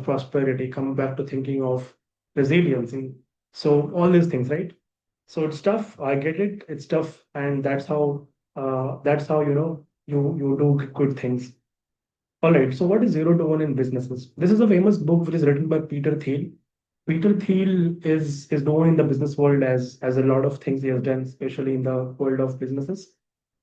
prosperity, come back to thinking of resiliency. So all these things, right? So it's tough. I get it. It's tough, and that's how you do good things. All right. So what is 0 to 1 in businesses? This is a famous book which is written by Peter Thiel. Peter Thiel is known in the business world as a lot of things he has done, especially in the world of businesses.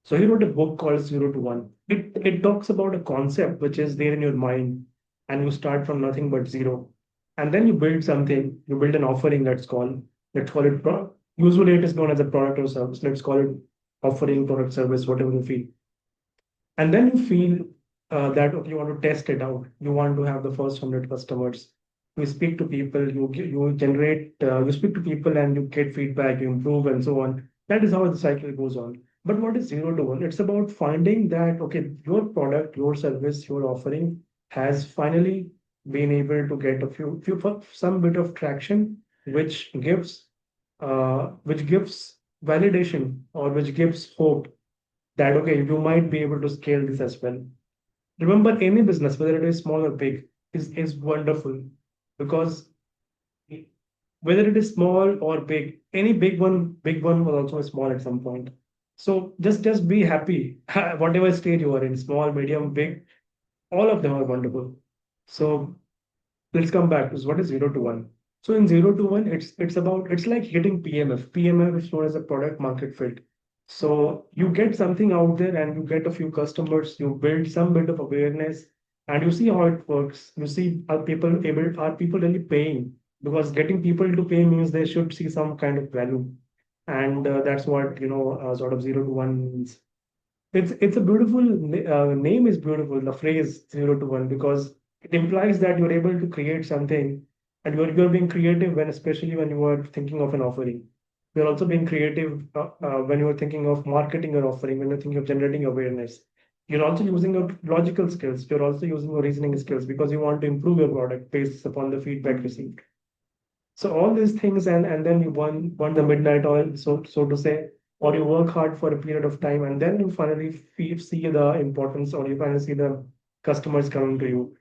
So he wrote a book called 0 to 1. It talks about a concept which is there in your mind, and you start from nothing but zero, and then you build something. You build an offering let's call it usually it is known as a product or service. Let's call it offering, product, service, whatever you feel. And then you feel that okay, you want to test it out. You want to have the first 100 customers. You speak to people, you speak to people and you get feedback, you improve and so on. That is how the cycle goes on. But what is 0 to 1? It's about finding that, okay, your product, your service, your offering has finally been able to get some bit of traction, which gives validation or which gives hope that okay, you might be able to scale this as well. Remember, any business, whether it is small or big, is wonderful because whether it is small or big, any big one was also small at some point. So just be happy, whatever stage you are in, small, medium, big, all of them are wonderful. So let's come back to what is 0 to 1. So in 0 to 1, it's like hitting PMF. PMF is known as a product market fit. So you get something out there and you get a few customers, you build some bit of awareness, and you see how it works. You see, are people really paying? Because getting people to pay means they should see some kind of value. And that's what, sort of 0 to 1 means. It's a beautiful name is beautiful, the phrase 0 to 1, because it implies that you're able to create something, and you're being creative when, especially when you are thinking of an offering. You're also being creative when you're thinking of marketing your offering, when you're thinking of generating awareness. You're also using your logical skills. You're also using your reasoning skills because you want to improve your product based upon the feedback received. So all these things, and then you burn the midnight oil, so to say, or you work hard for a period of time, and then you finally see the importance, or you finally see the customers coming to you.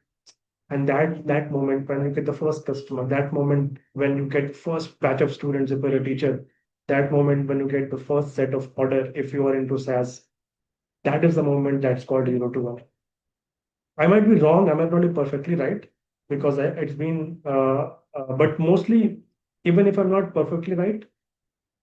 And that moment when you get the first customer, that moment when you get first batch of students if you're a teacher, that moment when you get the first set of order if you are into SaaS, that is the moment that's called 0 to 1. I might be wrong, I might not be perfectly right, because but mostly, even if I'm not perfectly right,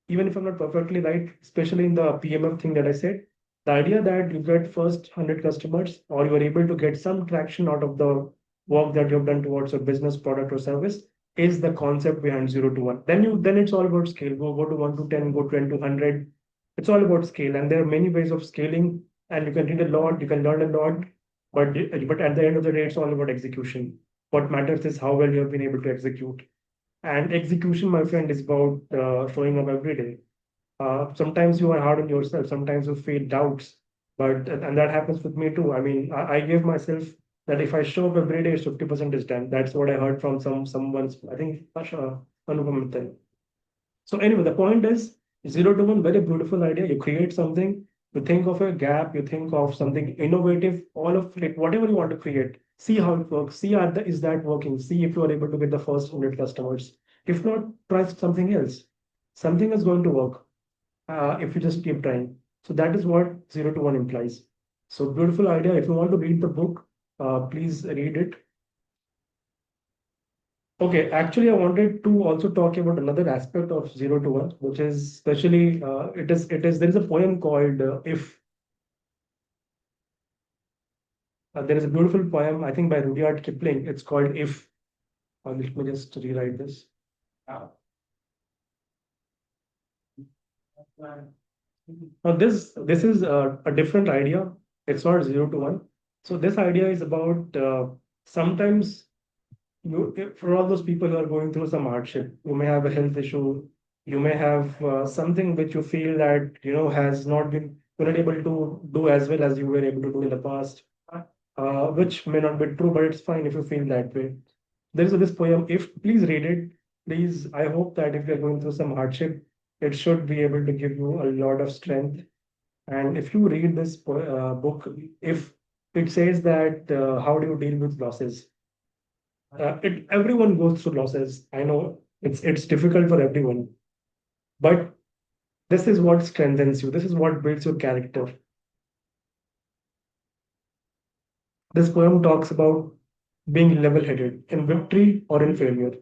even if I'm not perfectly right, especially in the PMF thing that I said, the idea that you get first 100 customers or you are able to get some traction out of the work that you've done towards your business, product, or service is the concept behind 0 to 1. Then it's all about scale. Go to 1 to 10, go 10 to 100. It's all about scale, and there are many ways of scaling, and you can read a lot, you can learn a lot, but at the end of the day, it's all about execution. What matters is how well you have been able to execute. And execution, my friend, is about showing up every day. Sometimes you are hard on yourself. Sometimes you feel doubts, but and that happens with me too. I mean, I gave myself that if I show up every day, 50% is done. That's what I heard from someone's. I think Anupam Mittal. So anyway, the point is 0 to 1, very beautiful idea. You create something, you think of a gap, you think of something innovative, all of like whatever you want to create. See how it works. See is that working? See if you are able to get the first 100 customers. If not, try something else. Something is going to work if you just keep trying. So that is what 0 to 1 implies. So beautiful idea. If you want to read the book, please read it. Okay, actually, I wanted to also talk about another aspect of 0 to 1, which is especially there is a poem called If. There is a beautiful poem, I think by Rudyard Kipling. It's called If. Let me just rewrite this. Now this is a different idea. It's not 0 to 1. So this idea is about sometimes for all those people who are going through some hardship, you may have a health issue, you may have something which you feel that has not been you're not able to do as well as you were able to do in the past, which may not be true, but it's fine if you feel that way. There is this poem. If please read it, please. I hope that if you're going through some hardship, it should be able to give you a lot of strength. And if you read this book, if it says that how do you deal with losses? Everyone goes through losses. I know it's difficult for everyone, but this is what strengthens you. This is what builds your character. This poem talks about being level-headed in victory or in failure.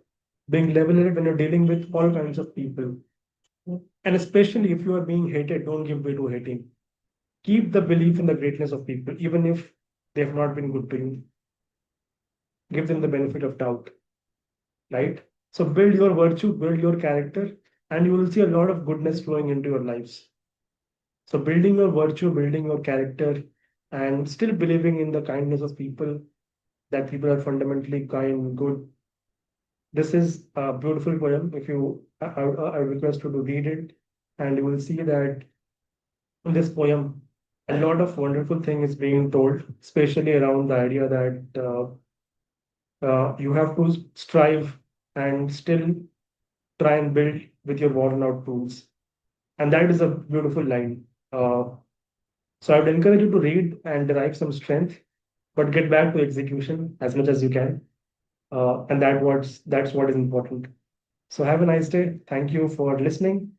Being level-headed when you're dealing with all kinds of people. And especially if you are being hated, don't give way to hating. Keep the belief in the greatness of people, even if they have not been good to you. Give them the benefit of doubt, right? So build your virtue, build your character, and you will see a lot of goodness flowing into your lives. So building your virtue, building your character, and still believing in the kindness of people, that people are fundamentally kind, good. This is a beautiful poem. If you, I request you to read it, and you will see that in this poem, a lot of wonderful thing is being told, especially around the idea that you have to strive and still try and build with your worn out tools. And that is a beautiful line. So I would encourage you to read and derive some strength, but get back to execution as much as you can. And that's what is important. So have a nice day. Thank you for listening.